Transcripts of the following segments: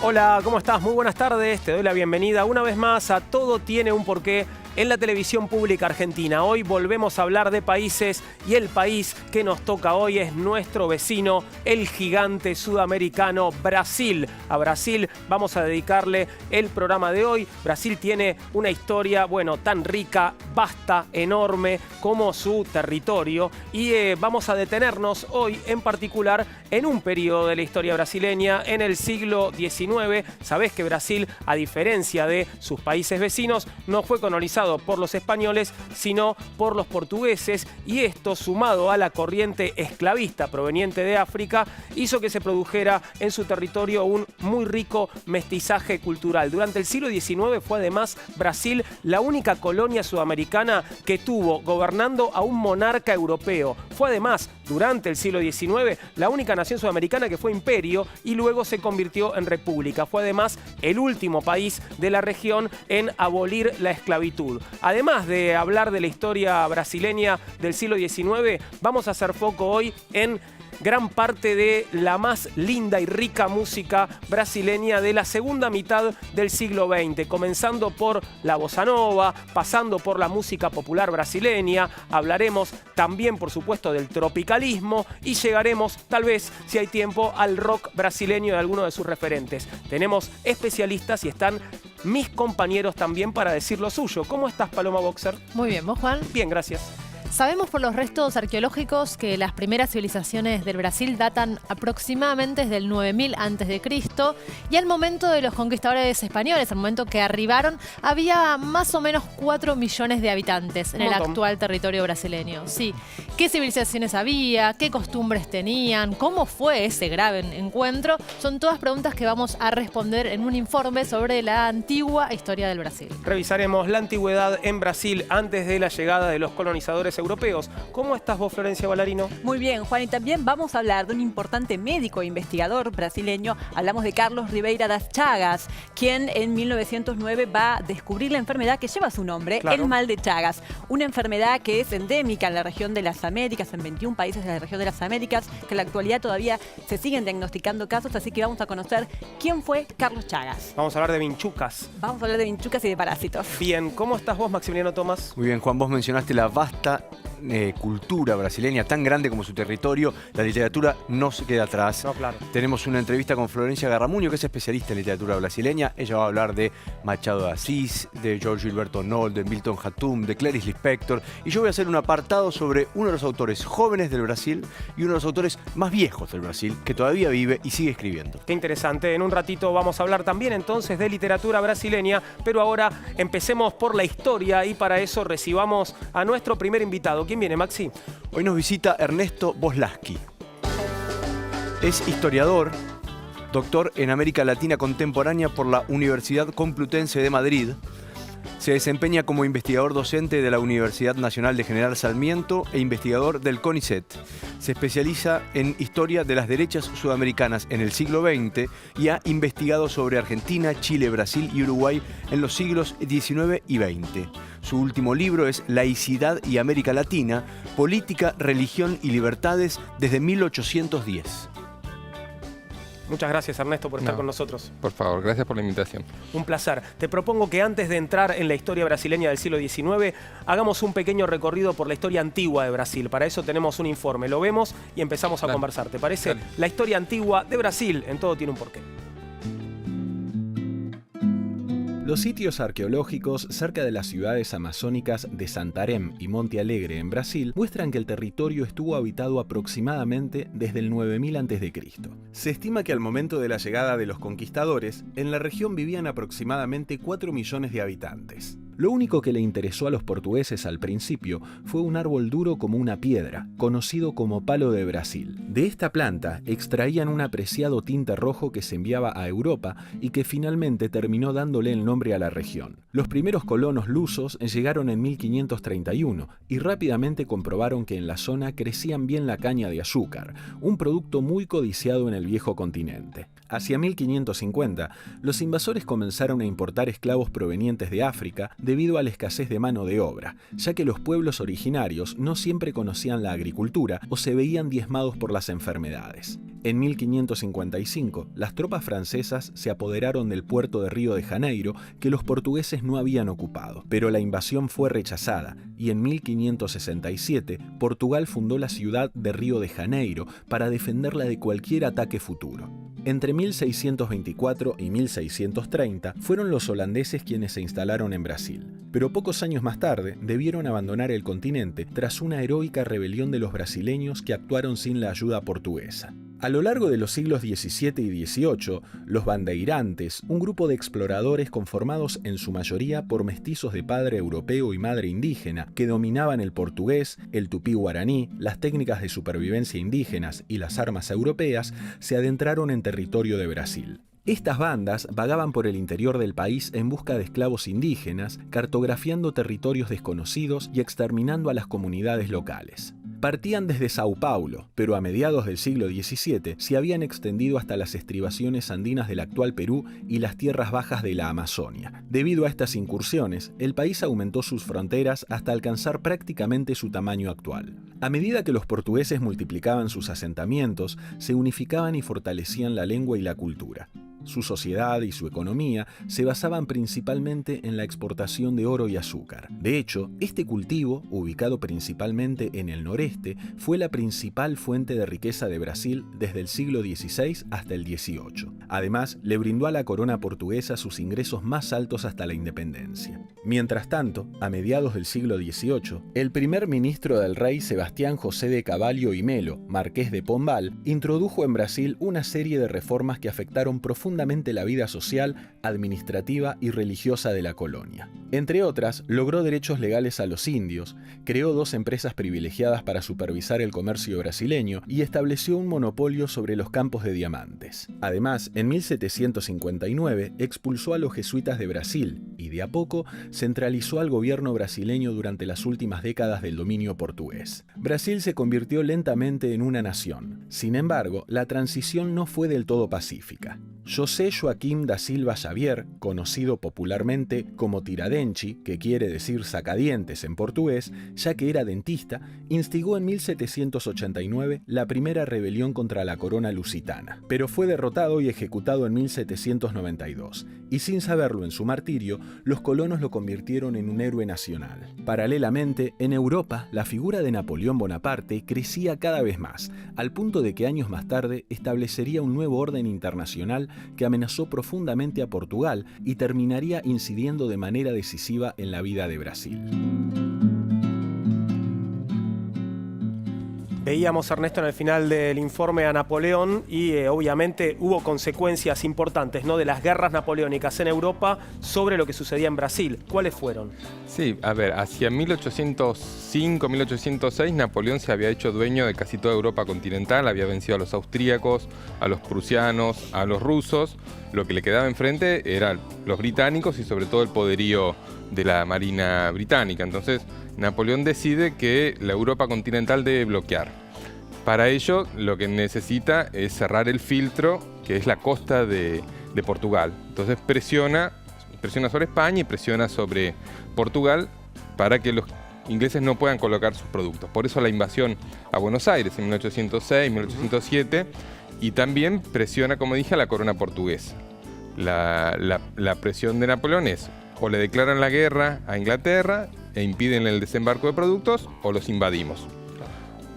Hola, ¿cómo estás? Muy buenas tardes. Te doy la bienvenida una vez más a Todo tiene un porqué en la televisión pública argentina. Hoy volvemos a hablar de países y el país que nos toca hoy es nuestro vecino, el gigante sudamericano Brasil. A Brasil vamos a dedicarle el programa de hoy. Brasil tiene una historia, tan rica, vasta, enorme como su territorio y vamos a detenernos hoy en particular en un periodo de la historia brasileña en el siglo XIX. Sabés que Brasil, a diferencia de sus países vecinos, no fue colonizado por los españoles, sino por los portugueses, y esto, sumado a la corriente esclavista proveniente de África, hizo que se produjera en su territorio un muy rico mestizaje cultural. Durante el siglo XIX fue además Brasil la única colonia sudamericana que tuvo gobernando a un monarca europeo. Fue además, durante el siglo XIX, la única nación sudamericana que fue imperio y luego se convirtió en república. Fue además el último país de la región en abolir la esclavitud. Además de hablar de la historia brasileña del siglo XIX, vamos a hacer foco hoy en gran parte de la más linda y rica música brasileña de la segunda mitad del siglo XX, comenzando por la bossa nova, pasando por la música popular brasileña. Hablaremos también, por supuesto, del tropicalismo y llegaremos, tal vez, si hay tiempo, al rock brasileño de alguno de sus referentes. Tenemos especialistas y están mis compañeros también para decir lo suyo. ¿Cómo estás, Paloma Boxer? Muy bien, ¿vos, Juan? Bien, gracias. Sabemos por los restos arqueológicos que las primeras civilizaciones del Brasil datan aproximadamente desde el 9000 a.C. y al momento de los conquistadores españoles, al momento que arribaron, había más o menos 4 millones de habitantes en el actual territorio brasileño. Sí, ¿qué civilizaciones había? ¿Qué costumbres tenían? ¿Cómo fue ese grave encuentro? Son todas preguntas que vamos a responder en un informe sobre la antigua historia del Brasil. Revisaremos la antigüedad en Brasil antes de la llegada de los colonizadores europeos. ¿Cómo estás vos, Florencia Ballarino? Muy bien, Juan, y también vamos a hablar de un importante médico e investigador brasileño. Hablamos de Carlos Ribeira das Chagas, quien en 1909 va a descubrir la enfermedad que lleva su nombre, el mal de Chagas. Una enfermedad que es endémica en la región de las Américas, en 21 países de la región de las Américas, que en la actualidad todavía se siguen diagnosticando casos, así que vamos a conocer quién fue Carlos Chagas. Vamos a hablar de vinchucas. Vamos a hablar de vinchucas y de parásitos. Bien, ¿cómo estás vos, Maximiliano Tomás? Muy bien, Juan, vos mencionaste la vasta cultura brasileña, tan grande como su territorio. La literatura no se queda atrás. No, claro. Tenemos una entrevista con Florencia Garramuño, que es especialista en literatura brasileña. Ella va a hablar de Machado de Assis, de Jorge Gilberto Noll, de Milton Hatum, de Clarice Lispector. Y yo voy a hacer un apartado sobre uno de los autores jóvenes del Brasil y uno de los autores más viejos del Brasil, que todavía vive y sigue escribiendo. Qué interesante. En un ratito vamos a hablar también entonces de literatura brasileña, pero ahora empecemos por la historia y para eso recibamos a nuestro primer invitado. ¿Quién viene, Maxi? Hoy nos visita Ernesto Boslaski. Es historiador, doctor en América Latina Contemporánea por la Universidad Complutense de Madrid. Se desempeña como investigador docente de la Universidad Nacional de General Sarmiento e investigador del CONICET. Se especializa en historia de las derechas sudamericanas en el siglo XX y ha investigado sobre Argentina, Chile, Brasil y Uruguay en los siglos XIX y XX. Su último libro es Laicidad y América Latina, Política, Religión y Libertades desde 1810. Muchas gracias, Ernesto, por estar con nosotros. Por favor, gracias por la invitación. Un placer. Te propongo que antes de entrar en la historia brasileña del siglo XIX, hagamos un pequeño recorrido por la historia antigua de Brasil. Para eso tenemos un informe. Lo vemos y empezamos a conversar. ¿Te parece? Dale. La historia antigua de Brasil en Todo tiene un porqué. Los sitios arqueológicos cerca de las ciudades amazónicas de Santarém y Monte Alegre en Brasil muestran que el territorio estuvo habitado aproximadamente desde el 9000 a.C. Se estima que al momento de la llegada de los conquistadores, en la región vivían aproximadamente 4 millones de habitantes. Lo único que le interesó a los portugueses al principio fue un árbol duro como una piedra, conocido como palo de Brasil. De esta planta extraían un apreciado tinte rojo que se enviaba a Europa y que finalmente terminó dándole el nombre a la región. Los primeros colonos lusos llegaron en 1531 y rápidamente comprobaron que en la zona crecían bien la caña de azúcar, un producto muy codiciado en el viejo continente. Hacia 1550, los invasores comenzaron a importar esclavos provenientes de África debido a la escasez de mano de obra, ya que los pueblos originarios no siempre conocían la agricultura o se veían diezmados por las enfermedades. En 1555, las tropas francesas se apoderaron del puerto de Río de Janeiro que los portugueses no habían ocupado, pero la invasión fue rechazada y en 1567 Portugal fundó la ciudad de Río de Janeiro para defenderla de cualquier ataque futuro. Entre 1624 y 1630 fueron los holandeses quienes se instalaron en Brasil, pero pocos años más tarde debieron abandonar el continente tras una heroica rebelión de los brasileños que actuaron sin la ayuda portuguesa. A lo largo de los siglos XVII y XVIII, los bandeirantes, un grupo de exploradores conformados en su mayoría por mestizos de padre europeo y madre indígena, que dominaban el portugués, el tupí guaraní, las técnicas de supervivencia indígenas y las armas europeas, se adentraron en territorio de Brasil. Estas bandas vagaban por el interior del país en busca de esclavos indígenas, cartografiando territorios desconocidos y exterminando a las comunidades locales. Partían desde Sao Paulo, pero a mediados del siglo XVII se habían extendido hasta las estribaciones andinas del actual Perú y las tierras bajas de la Amazonia. Debido a estas incursiones, el país aumentó sus fronteras hasta alcanzar prácticamente su tamaño actual. A medida que los portugueses multiplicaban sus asentamientos, se unificaban y fortalecían la lengua y la cultura. Su sociedad y su economía se basaban principalmente en la exportación de oro y azúcar. De hecho, este cultivo, ubicado principalmente en el noreste, fue la principal fuente de riqueza de Brasil desde el siglo XVI hasta el XVIII. Además, le brindó a la corona portuguesa sus ingresos más altos hasta la independencia. Mientras tanto, a mediados del siglo XVIII, el primer ministro del rey Sebastián José de Carvalho y Melo, marqués de Pombal, introdujo en Brasil una serie de reformas que afectaron profundamente la vida social, administrativa y religiosa de la colonia. Entre otras, logró derechos legales a los indios, creó 2 empresas privilegiadas para supervisar el comercio brasileño y estableció un monopolio sobre los campos de diamantes. Además, en 1759 expulsó a los jesuitas de Brasil y de a poco centralizó al gobierno brasileño durante las últimas décadas del dominio portugués. Brasil se convirtió lentamente en una nación. Sin embargo, la transición no fue del todo pacífica. José Joaquim da Silva Xavier, conocido popularmente como Tiradentes, que quiere decir sacadientes en portugués, ya que era dentista, instigó en 1789 la primera rebelión contra la corona lusitana, pero fue derrotado y ejecutado en 1792, y sin saberlo en su martirio, los colonos lo convirtieron en un héroe nacional. Paralelamente, en Europa, la figura de Napoleón Bonaparte crecía cada vez más, al punto de que años más tarde establecería un nuevo orden internacional que amenazó profundamente a Portugal y terminaría incidiendo de manera decisiva en la vida de Brasil. Veíamos, Ernesto, en el final del informe a Napoleón y obviamente hubo consecuencias importantes, ¿no?, de las guerras napoleónicas en Europa sobre lo que sucedía en Brasil. ¿Cuáles fueron? Sí, a ver, hacia 1805, 1806 Napoleón se había hecho dueño de casi toda Europa continental, había vencido a los austríacos, a los prusianos, a los rusos. Lo que le quedaba enfrente eran los británicos y sobre todo el poderío de la Marina británica. Entonces Napoleón decide que la Europa continental debe bloquear. Para ello lo que necesita es cerrar el filtro que es la costa de Portugal. Entonces presiona sobre España y presiona sobre Portugal para que los ingleses no puedan colocar sus productos. Por eso la invasión a Buenos Aires en 1806, 1807 y también presiona, como dije, a la corona portuguesa. La presión de Napoleón es o le declaran la guerra a Inglaterra e impiden el desembarco de productos o los invadimos.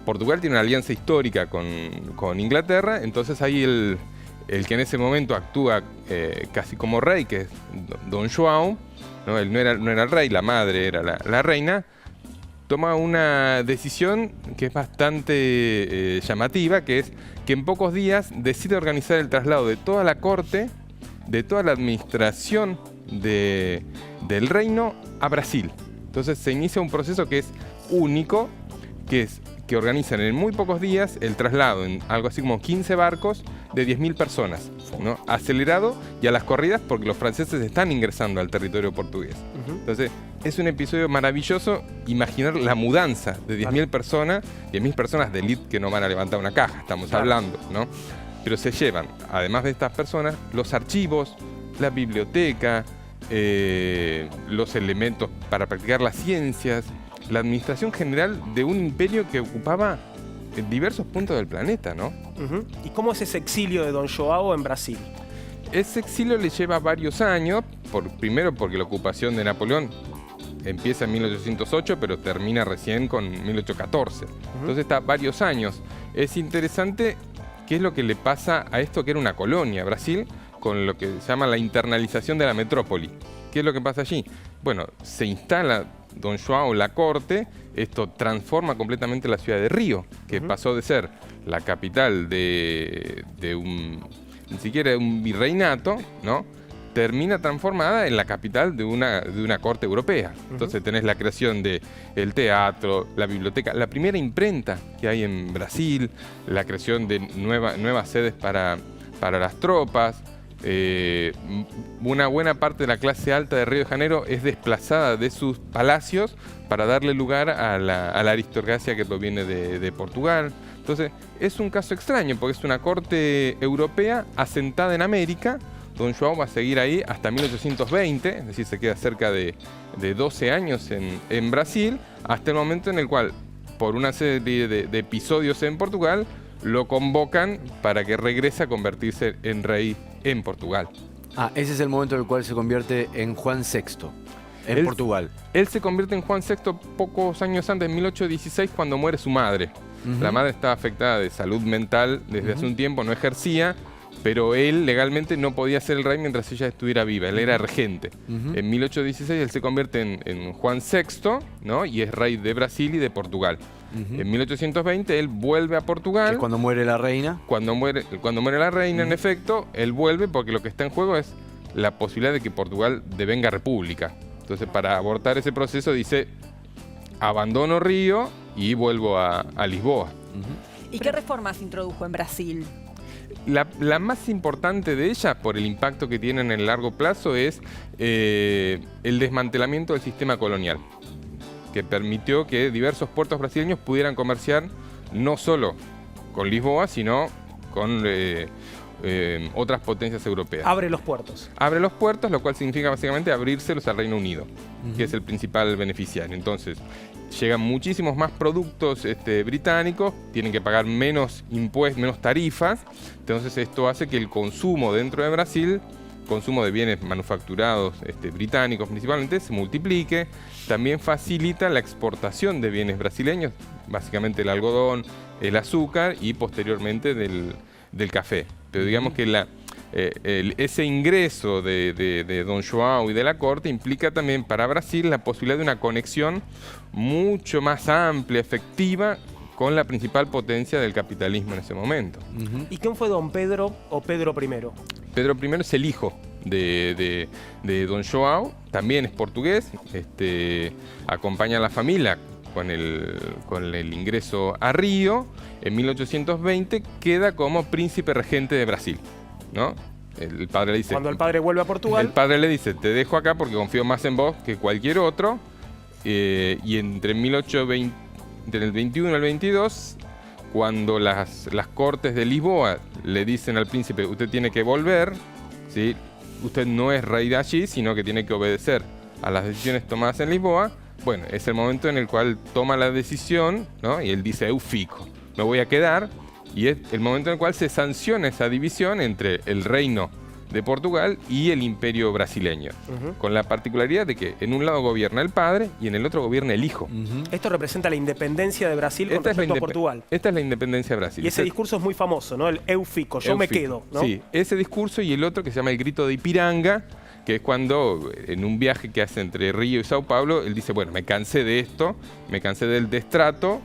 Portugal tiene una alianza histórica con Inglaterra, entonces ahí el que en ese momento actúa casi como rey, que es Don João, ¿no? Él no era el rey, la madre era la reina, toma una decisión que es bastante llamativa, que es que en pocos días decide organizar el traslado de toda la corte, de toda la administración del reino a Brasil. Entonces se inicia un proceso que es único, que organizan en muy pocos días el traslado en algo así como 15 barcos de 10.000 personas, ¿no? Acelerado y a las corridas porque los franceses están ingresando al territorio portugués. Entonces es un episodio maravilloso imaginar la mudanza de 10.000 personas, 10.000 personas de élite que no van a levantar una caja, estamos hablando, ¿no? pero se llevan, además de estas personas, los archivos, la biblioteca, los elementos para practicar las ciencias, la administración general de un imperio que ocupaba en diversos puntos del planeta, ¿no? ¿Y cómo es ese exilio de Don João en Brasil? Ese exilio le lleva varios años, primero porque la ocupación de Napoleón empieza en 1808, pero termina recién con 1814. Entonces está varios años. Es interesante qué es lo que le pasa a esto que era una colonia, Brasil, con lo que se llama la internalización de la metrópoli. ¿Qué es lo que pasa allí? Bueno, se instala Don João la corte, esto transforma completamente la ciudad de Río, que pasó de ser la capital de ni siquiera un virreinato, ¿no? Termina transformada en la capital de una corte europea. Entonces tenés la creación del teatro, la biblioteca, la primera imprenta que hay en Brasil, la creación de nuevas sedes para las tropas. Una buena parte de la clase alta de Río de Janeiro es desplazada de sus palacios para darle lugar a la aristocracia que proviene de Portugal. Entonces es un caso extraño porque es una corte europea asentada en América. Don João va a seguir ahí hasta 1820, es decir, se queda cerca de 12 años en Brasil, hasta el momento en el cual, por una serie de episodios en Portugal, lo convocan para que regrese a convertirse en rey en Portugal. Ese es el momento en el cual se convierte en Juan VI, en Portugal. Él se convierte en Juan VI pocos años antes, en 1816, cuando muere su madre. La madre estaba afectada de salud mental desde hace un tiempo, no ejercía, pero él legalmente no podía ser el rey mientras ella estuviera viva, él era regente. En 1816 él se convierte en Juan VI, ¿no? Y es rey de Brasil y de Portugal. En 1820 él vuelve a Portugal. ¿Es cuando muere la reina? Cuando muere la reina, en efecto, él vuelve porque lo que está en juego es la posibilidad de que Portugal devenga república. Entonces, para abortar ese proceso, dice, abandono Río y vuelvo a Lisboa. ¿Y qué reformas introdujo en Brasil? La más importante de ellas, por el impacto que tiene en el largo plazo, es el desmantelamiento del sistema colonial, que permitió que diversos puertos brasileños pudieran comerciar no solo con Lisboa, sino con otras potencias europeas. Abre los puertos. Abre los puertos, lo cual significa básicamente abrírselos al Reino Unido, que es el principal beneficiario. Entonces, llegan muchísimos más productos británicos, tienen que pagar menos impuestos, menos tarifas. Entonces, esto hace que el consumo dentro de Brasil, consumo de bienes manufacturados británicos principalmente, se multiplique. También facilita la exportación de bienes brasileños, básicamente el algodón, el azúcar y posteriormente del café. Pero digamos que ese ingreso de Don João y de la corte implica también para Brasil la posibilidad de una conexión mucho más amplia, efectiva, con la principal potencia del capitalismo en ese momento. ¿Y quién fue Don Pedro o Pedro I? Pedro I es el hijo de Don João, también es portugués, acompaña a la familia con el ingreso a Río. En 1820 queda como príncipe regente de Brasil, ¿no? El padre le dice, cuando el padre vuelve a Portugal, el padre le dice, te dejo acá porque confío más en vos que cualquier otro. Y entre el 21 y el 22, cuando las cortes de Lisboa le dicen al príncipe, usted tiene que volver, ¿sí? Usted no es rey de allí, sino que tiene que obedecer a las decisiones tomadas en Lisboa. Bueno, es el momento en el cual toma la decisión, ¿no? Y él dice, eu fico, me voy a quedar. Y es el momento en el cual se sanciona esa división entre el reino de Portugal y el imperio brasileño, con la particularidad de que en un lado gobierna el padre y en el otro gobierna el hijo. Esto representa la independencia de Brasil con respecto a Portugal. Esta es la independencia de Brasil. Y ese discurso es muy famoso, ¿no? El eu fico, yo me quedo, ¿no? Sí, ese discurso y el otro que se llama el grito de Ipiranga, que es cuando en un viaje que hace entre Río y Sao Paulo, él dice, bueno, me cansé de esto, me cansé del destrato,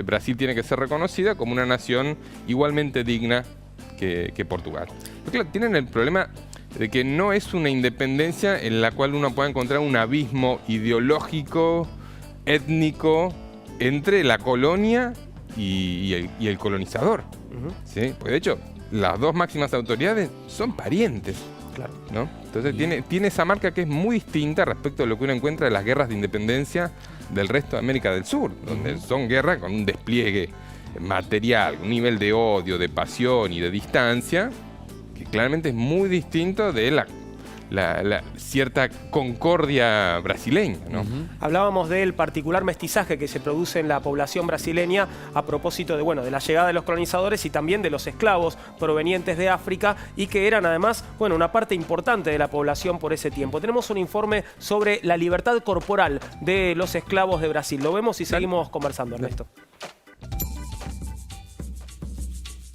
Brasil tiene que ser reconocida como una nación igualmente digna que Portugal. Pero claro, tienen el problema de que no es una independencia en la cual uno pueda encontrar un abismo ideológico, étnico, entre la colonia y el colonizador. ¿Sí? Pues de hecho, las dos máximas autoridades son parientes. Claro. ¿No? Entonces tiene esa marca que es muy distinta respecto a lo que uno encuentra en las guerras de independencia del resto de América del Sur, donde son guerras con un despliegue material, un nivel de odio, de pasión y de distancia que claramente es muy distinto de la cierta concordia brasileña, ¿no? Hablábamos del particular mestizaje que se produce en la población brasileña a propósito de la llegada de los colonizadores y también de los esclavos provenientes de África y que eran además, una parte importante de la población por ese tiempo. Tenemos un informe sobre la libertad corporal de los esclavos de Brasil. Lo vemos y seguimos conversando, Ernesto.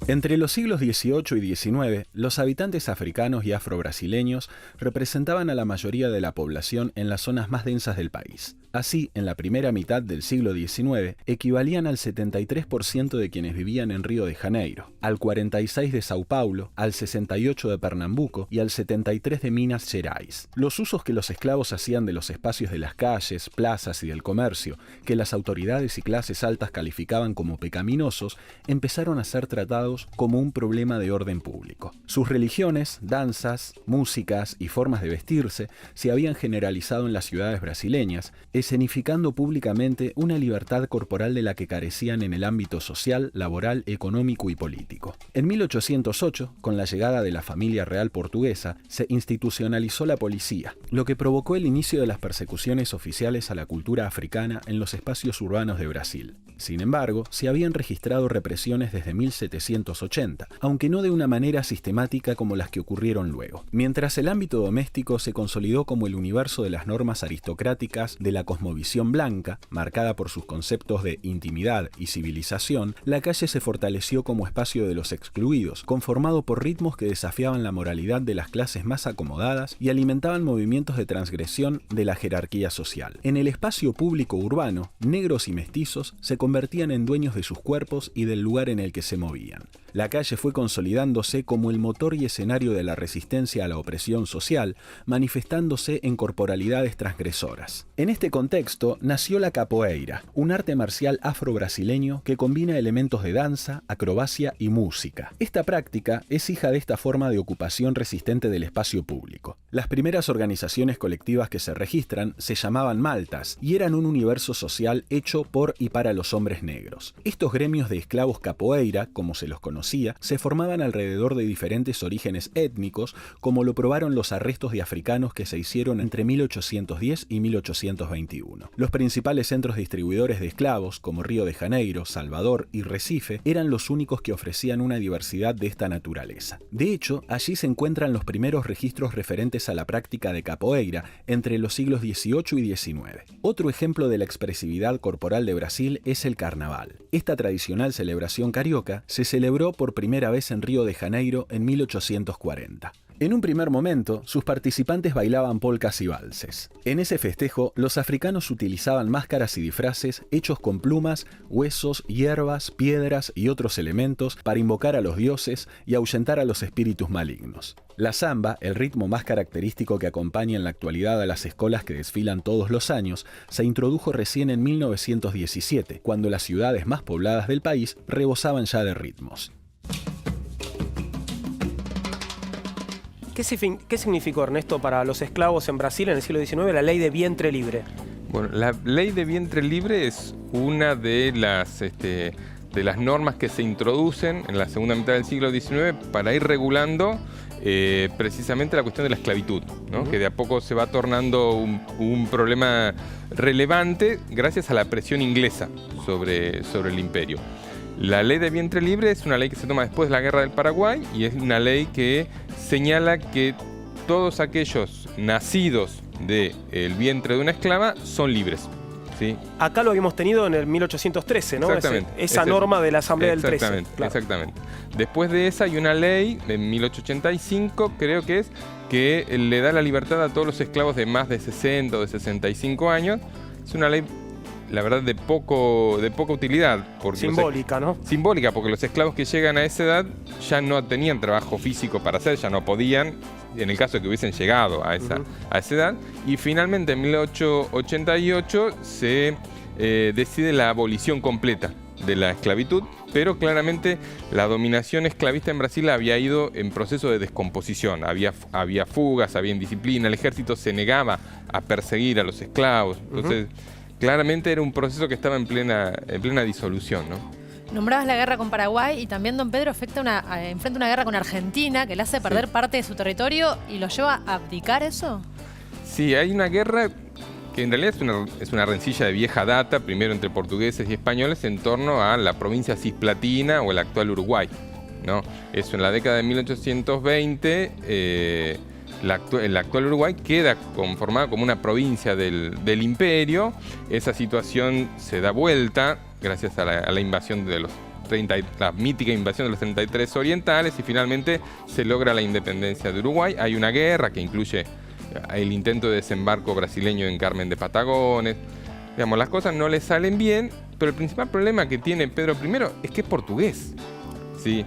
Entre los siglos XVIII y XIX, los habitantes africanos y afrobrasileños representaban a la mayoría de la población en las zonas más densas del país. Así, en la primera mitad del siglo XIX, equivalían al 73% de quienes vivían en Río de Janeiro, al 46% de Sao Paulo, al 68% de Pernambuco y al 73% de Minas Gerais. Los usos que los esclavos hacían de los espacios de las calles, plazas y del comercio, que las autoridades y clases altas calificaban como pecaminosos, empezaron a ser tratados como un problema de orden público. Sus religiones, danzas, músicas y formas de vestirse se habían generalizado en las ciudades brasileñas, escenificando públicamente una libertad corporal de la que carecían en el ámbito social, laboral, económico y político. En 1808, con la llegada de la familia real portuguesa, se institucionalizó la policía, lo que provocó el inicio de las persecuciones oficiales a la cultura africana en los espacios urbanos de Brasil. Sin embargo, se habían registrado represiones desde 1780, aunque no de una manera sistemática como las que ocurrieron luego. Mientras el ámbito doméstico se consolidó como el universo de las normas aristocráticas de la cosmovisión blanca, marcada por sus conceptos de intimidad y civilización, la calle se fortaleció como espacio de los excluidos, conformado por ritmos que desafiaban la moralidad de las clases más acomodadas y alimentaban movimientos de transgresión de la jerarquía social. En el espacio público urbano, negros y mestizos se convertían en dueños de sus cuerpos y del lugar en el que se movían. La calle fue consolidándose como el motor y escenario de la resistencia a la opresión social, manifestándose en corporalidades transgresoras. En este contexto nació la capoeira, un arte marcial afro-brasileño que combina elementos de danza, acrobacia y música. Esta práctica es hija de esta forma de ocupación resistente del espacio público. Las primeras organizaciones colectivas que se registran se llamaban maltas y eran un universo social hecho por y para los hombres negros. Estos gremios de esclavos capoeira, como se los conocía, se formaban alrededor de diferentes orígenes étnicos, como lo probaron los arrestos de africanos que se hicieron entre 1810 y 1821. Los principales centros distribuidores de esclavos, como Río de Janeiro, Salvador y Recife, eran los únicos que ofrecían una diversidad de esta naturaleza. De hecho, allí se encuentran los primeros registros referentes a la práctica de capoeira entre los siglos XVIII y XIX. Otro ejemplo de la expresividad corporal de Brasil es el carnaval. Esta tradicional celebración carioca se celebró por primera vez en Río de Janeiro en 1840. En un primer momento, sus participantes bailaban polcas y valses. En ese festejo, los africanos utilizaban máscaras y disfraces hechos con plumas, huesos, hierbas, piedras y otros elementos para invocar a los dioses y ahuyentar a los espíritus malignos. La samba, el ritmo más característico que acompaña en la actualidad a las escolas que desfilan todos los años, se introdujo recién en 1917, cuando las ciudades más pobladas del país rebosaban ya de ritmos. ¿Qué significó, Ernesto, para los esclavos en Brasil en el siglo XIX la ley de vientre libre? Bueno, la ley de vientre libre es una de las normas que se introducen en la segunda mitad del siglo XIX para ir regulando precisamente la cuestión de la esclavitud, ¿no? Que de a poco se va tornando un problema relevante gracias a la presión inglesa sobre el imperio. La ley de vientre libre es una ley que se toma después de la Guerra del Paraguay y es una ley que señala que todos aquellos nacidos del vientre de una esclava son libres. ¿Sí? Acá lo habíamos tenido en el 1813, ¿no? Exactamente. Esa norma de la Asamblea del 13. Claro. Exactamente. Después de esa hay una ley de 1885, creo que es, que le da la libertad a todos los esclavos de más de 60 o de 65 años. Es una ley, la verdad, de poca utilidad. Simbólica, ¿no? Simbólica, porque los esclavos que llegan a esa edad ya no tenían trabajo físico para hacer, ya no podían, en el caso de que hubiesen llegado a esa edad. Y finalmente en 1888 se decide la abolición completa de la esclavitud, pero claramente la dominación esclavista en Brasil había ido en proceso de descomposición. Había fugas, había indisciplina, el ejército se negaba a perseguir a los esclavos. Entonces, claramente era un proceso que estaba en plena disolución, ¿no? Nombrabas la guerra con Paraguay y también don Pedro enfrenta una guerra con Argentina que le hace perder parte de su territorio y lo lleva a abdicar eso. Sí, hay una guerra que en realidad es una rencilla de vieja data, primero entre portugueses y españoles, en torno a la provincia cisplatina o el actual Uruguay, ¿no? Eso en la década de 1820, el actual Uruguay queda conformado como una provincia del imperio. Esa situación se da vuelta gracias a la invasión de la mítica invasión de los 33 orientales y finalmente se logra la independencia de Uruguay. Hay una guerra que incluye el intento de desembarco brasileño en Carmen de Patagones. Digamos, las cosas no le salen bien, pero el principal problema que tiene Pedro I es que es portugués, ¿sí?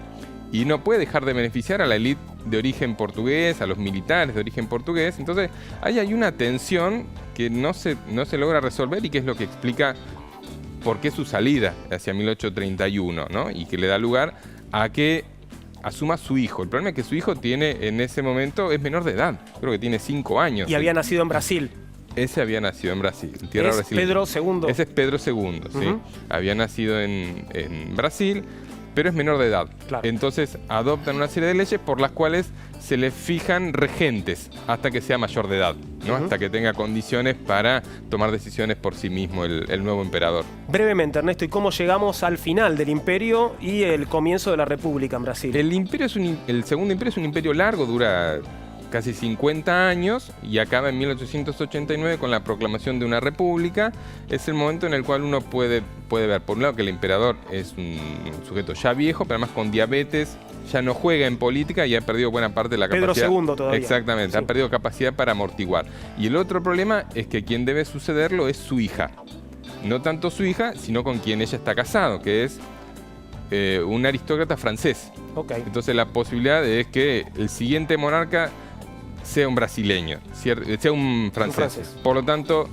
Y no puede dejar de beneficiar a la élite de origen portugués, a los militares de origen portugués. Entonces, ahí hay una tensión que no se logra resolver y que es lo que explica por qué su salida hacia 1831, ¿no? Y que le da lugar a que asuma su hijo. El problema es que su hijo en ese momento es menor de edad. Creo que tiene 5 años. Y había nacido en Brasil. Ese había nacido en Brasil, en tierra brasileña. Pedro II. Ese es Pedro II, ¿sí? Había nacido en Brasil, pero es menor de edad. Claro. Entonces adoptan una serie de leyes por las cuales se le fijan regentes hasta que sea mayor de edad, ¿no? Hasta que tenga condiciones para tomar decisiones por sí mismo el nuevo emperador. Brevemente, Ernesto, ¿y cómo llegamos al final del imperio y el comienzo de la república en Brasil? El segundo imperio es un imperio largo, dura casi 50 años y acaba en 1889 con la proclamación de una república. Es el momento en el cual uno puede ver, por un lado, que el emperador es un sujeto ya viejo, pero además con diabetes, ya no juega en política y ha perdido buena parte de la capacidad. Pedro II todavía. Exactamente, sí. Ha perdido capacidad para amortiguar. Y el otro problema es que quien debe sucederlo es su hija. No tanto su hija, sino con quien ella está casado, que es un aristócrata francés. Okay. Entonces la posibilidad es que el siguiente monarca sea un brasileño, sea un francés. Por lo tanto,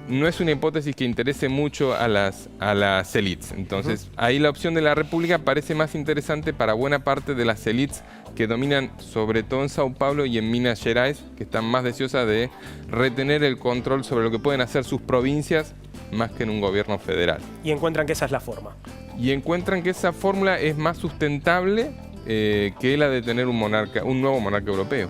no es una hipótesis que interese mucho a las élites. Entonces, ahí la opción de la república parece más interesante para buena parte de las élites que dominan sobre todo en Sao Paulo y en Minas Gerais, que están más deseosas de retener el control sobre lo que pueden hacer sus provincias más que en un gobierno federal. Y encuentran que esa es la forma. Y encuentran que esa fórmula es más sustentable que la de tener un nuevo monarca europeo.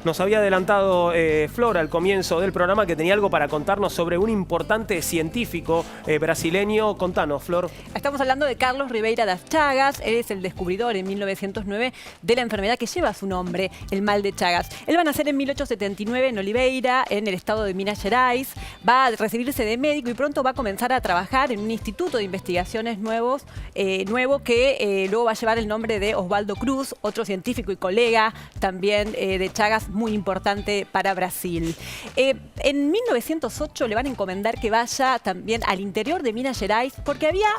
Nos había adelantado Flor al comienzo del programa que tenía algo para contarnos sobre un importante científico brasileño. Contanos, Flor. Estamos hablando de Carlos Ribeira das Chagas. Él es el descubridor en 1909 de la enfermedad que lleva su nombre, el mal de Chagas. Él va a nacer en 1879 en Oliveira, en el estado de Minas Gerais. Va a recibirse de médico y pronto va a comenzar a trabajar en un instituto de investigaciones nuevo que luego va a llevar el nombre de Oswaldo Cruz, otro científico y colega también de Chagas, muy importante para Brasil. En 1908 le van a encomendar que vaya también al interior de Minas Gerais porque había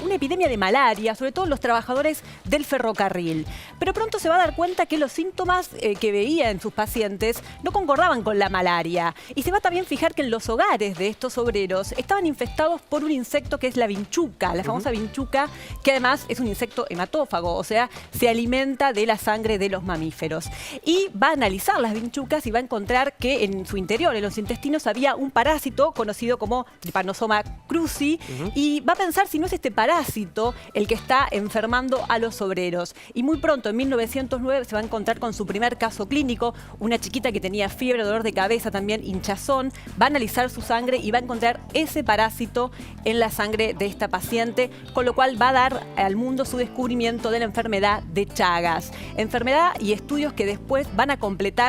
una epidemia de malaria, sobre todo los trabajadores del ferrocarril. Pero pronto se va a dar cuenta que los síntomas que veía en sus pacientes no concordaban con la malaria. Y se va a también fijar que en los hogares de estos obreros estaban infectados por un insecto que es la vinchuca, la famosa vinchuca, que además es un insecto hematófago, o sea, se alimenta de la sangre de los mamíferos. Y va a analizar las vinchucas y va a encontrar que en su interior, en los intestinos, había un parásito conocido como Trypanosoma cruzi y va a pensar si no es este parásito el que está enfermando a los obreros. Y muy pronto, en 1909, se va a encontrar con su primer caso clínico, una chiquita que tenía fiebre, dolor de cabeza, también hinchazón. Va a analizar su sangre y va a encontrar ese parásito en la sangre de esta paciente, con lo cual va a dar al mundo su descubrimiento de la enfermedad de Chagas. Enfermedad y estudios que después van a completar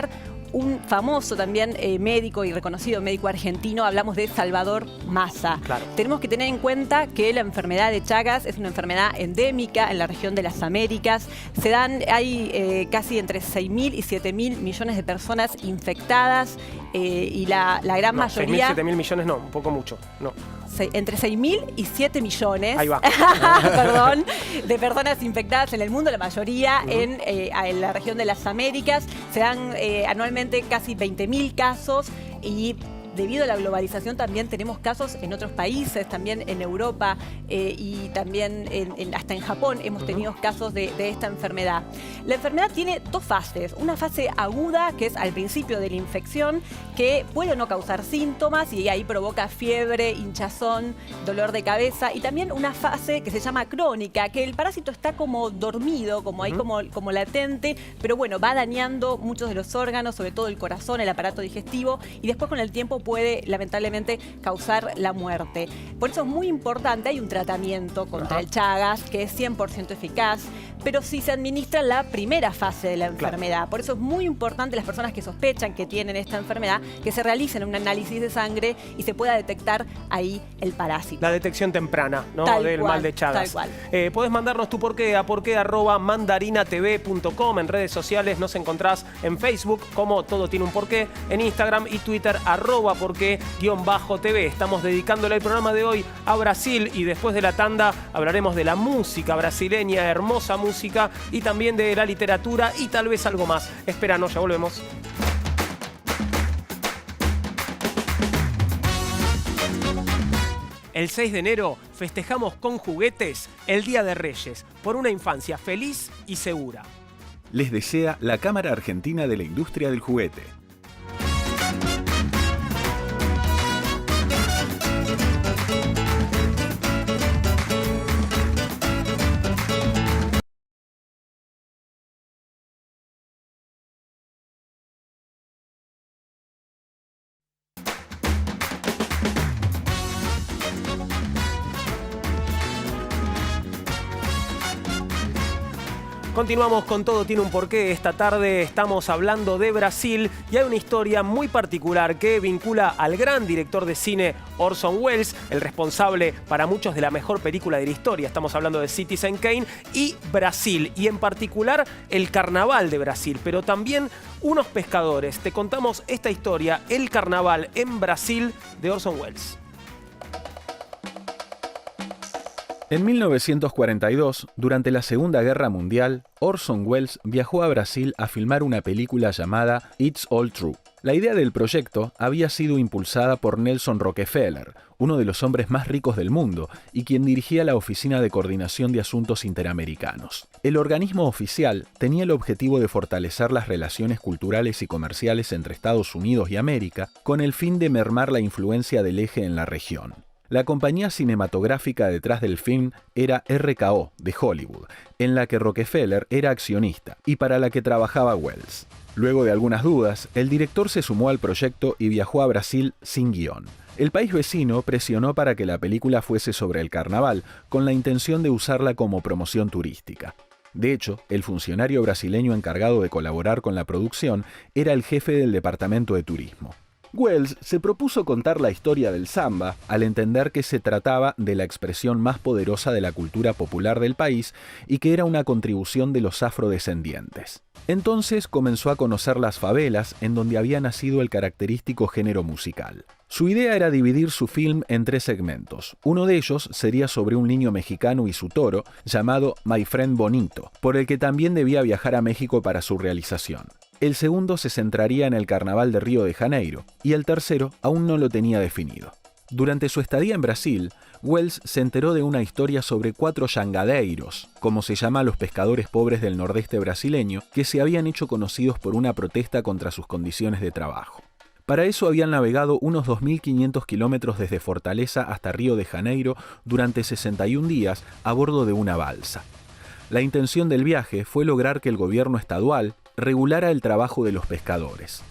un famoso también médico y reconocido médico argentino. Hablamos de Salvador Massa. Claro. Tenemos que tener en cuenta que la enfermedad de Chagas es una enfermedad endémica en la región de las Américas. Hay casi entre 6.000 y 7.000 millones de personas infectadas y la gran mayoría... 6.000, 7.000 millones no, un poco mucho, no. Entre 6.000 y 7 millones. Ahí va. Perdón, de personas infectadas en el mundo, la mayoría en la región de las Américas. Se dan anualmente casi 20.000 casos y debido a la globalización también tenemos casos en otros países, también en Europa y también hasta en Japón hemos tenido casos de esta enfermedad. La enfermedad tiene dos fases. Una fase aguda, que es al principio de la infección, que puede no causar síntomas y ahí provoca fiebre, hinchazón, dolor de cabeza. Y también una fase que se llama crónica, que el parásito está como dormido, como ahí como latente, pero bueno, va dañando muchos de los órganos, sobre todo el corazón, el aparato digestivo, y después con el tiempo puede lamentablemente causar la muerte. Por eso es muy importante, hay un tratamiento contra el Chagas que es 100% eficaz, pero si se administra en la primera fase de la enfermedad. Por eso es muy importante las personas que sospechan que tienen esta enfermedad, que se realicen un análisis de sangre y se pueda detectar ahí el parásito. La detección temprana, ¿no? Del mal de Chagas. Tal cual. Podés mandarnos tu porqué a porqué@mandarinatv.com. En redes sociales nos encontrás en Facebook como Todo Tiene un Porqué, en Instagram y Twitter @porqué_tv. Estamos dedicándole el programa de hoy a Brasil y después de la tanda hablaremos de la música brasileña, hermosa música, y también de la literatura y tal vez algo más. Espéranos, ya volvemos. El 6 de enero festejamos con juguetes el Día de Reyes, por una infancia feliz y segura. Les desea la Cámara Argentina de la Industria del Juguete. Continuamos con Todo Tiene un Porqué. Esta tarde estamos hablando de Brasil y hay una historia muy particular que vincula al gran director de cine Orson Welles, el responsable para muchos de la mejor película de la historia. Estamos hablando de Citizen Kane y Brasil, y en particular el carnaval de Brasil, pero también unos pescadores. Te contamos esta historia, el carnaval en Brasil de Orson Welles. En 1942, durante la Segunda Guerra Mundial, Orson Welles viajó a Brasil a filmar una película llamada It's All True. La idea del proyecto había sido impulsada por Nelson Rockefeller, uno de los hombres más ricos del mundo y quien dirigía la Oficina de Coordinación de Asuntos Interamericanos. El organismo oficial tenía el objetivo de fortalecer las relaciones culturales y comerciales entre Estados Unidos y América con el fin de mermar la influencia del eje en la región. La compañía cinematográfica detrás del film era RKO, de Hollywood, en la que Rockefeller era accionista y para la que trabajaba Welles. Luego de algunas dudas, el director se sumó al proyecto y viajó a Brasil sin guión. El país vecino presionó para que la película fuese sobre el carnaval, con la intención de usarla como promoción turística. De hecho, el funcionario brasileño encargado de colaborar con la producción era el jefe del departamento de turismo. Welles se propuso contar la historia del samba al entender que se trataba de la expresión más poderosa de la cultura popular del país y que era una contribución de los afrodescendientes. Entonces comenzó a conocer las favelas en donde había nacido el característico género musical. Su idea era dividir su film en 3 segmentos. Uno de ellos sería sobre un niño mexicano y su toro, llamado My Friend Bonito, por el que también debía viajar a México para su realización. El segundo se centraría en el Carnaval de Río de Janeiro, y el tercero aún no lo tenía definido. Durante su estadía en Brasil, Welles se enteró de una historia sobre 4 jangadeiros, como se llama a los pescadores pobres del nordeste brasileño, que se habían hecho conocidos por una protesta contra sus condiciones de trabajo. Para eso habían navegado unos 2.500 kilómetros desde Fortaleza hasta Río de Janeiro durante 61 días a bordo de una balsa. La intención del viaje fue lograr que el gobierno estadual regulara el trabajo de los pescadores.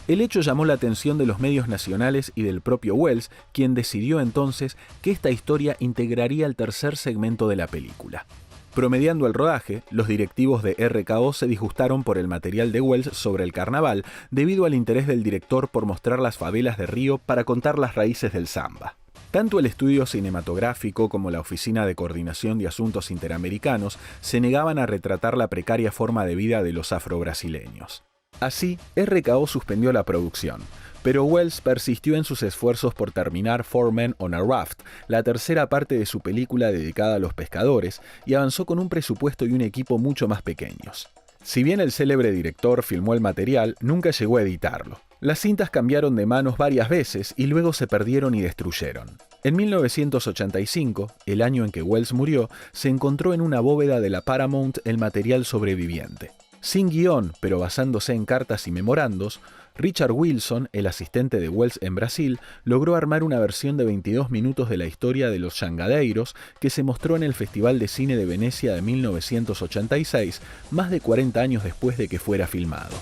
El hecho llamó la atención de los medios nacionales y del propio Welles, quien decidió entonces que esta historia integraría el tercer segmento de la película. Promediando el rodaje, los directivos de RKO se disgustaron por el material de Welles sobre el carnaval debido al interés del director por mostrar las favelas de Río para contar las raíces del samba. Tanto el estudio cinematográfico como la Oficina de Coordinación de Asuntos Interamericanos se negaban a retratar la precaria forma de vida de los afrobrasileños. Así, RKO suspendió la producción, pero Welles persistió en sus esfuerzos por terminar Four Men on a Raft, la tercera parte de su película dedicada a los pescadores, y avanzó con un presupuesto y un equipo mucho más pequeños. Si bien el célebre director filmó el material, nunca llegó a editarlo. Las cintas cambiaron de manos varias veces y luego se perdieron y destruyeron. En 1985, el año en que Wells murió, se encontró en una bóveda de la Paramount el material sobreviviente. Sin guión, pero basándose en cartas y memorandos, Richard Wilson, el asistente de Wells en Brasil, logró armar una versión de 22 minutos de la historia de los Jangadeiros que se mostró en el Festival de Cine de Venecia de 1986, más de 40 años después de que fuera filmado.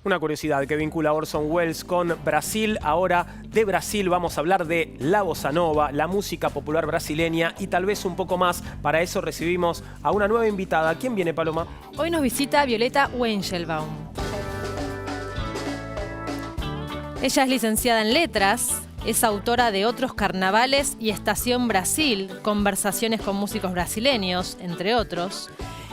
Una curiosidad que vincula a Orson Welles con Brasil. Ahora de Brasil vamos a hablar de la bossa nova, la música popular brasileña y tal vez un poco más. Para eso recibimos a una nueva invitada. ¿Quién viene, Paloma? Hoy nos visita Violeta Wengelbaum. Ella es licenciada en Letras, es autora de Otros Carnavales y Estación Brasil, conversaciones con músicos brasileños, entre otros.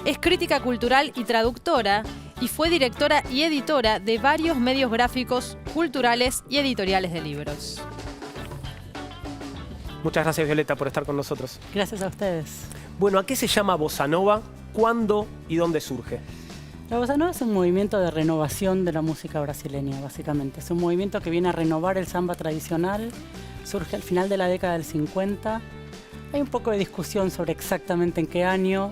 Es crítica cultural y traductora y fue directora y editora de varios medios gráficos, culturales y editoriales de libros. Muchas gracias, Violeta, por estar con nosotros. Gracias a ustedes. Bueno, ¿a qué se llama bossa nova? ¿Cuándo y dónde surge? La bossa nova es un movimiento de renovación de la música brasileña, básicamente. Es un movimiento que viene a renovar el samba tradicional. Surge al final de la década del 50. Hay un poco de discusión sobre exactamente en qué año.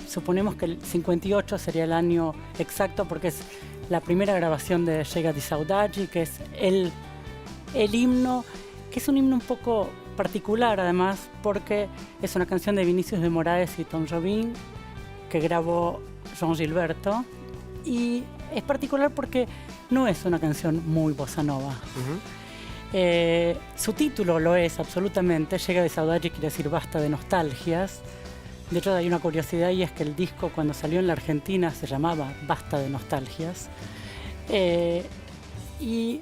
Suponemos que el 58 sería el año exacto porque es la primera grabación de Chega de Saudade, que es el himno, que es un himno un poco particular además porque es una canción de Vinícius de Moraes y Tom Jobim que grabó João Gilberto, y es particular porque no es una canción muy bossa nova. Su título lo es absolutamente, Chega de Saudade quiere decir basta de nostalgias. De hecho, hay una curiosidad y es que el disco cuando salió en la Argentina se llamaba Basta de Nostalgias. Y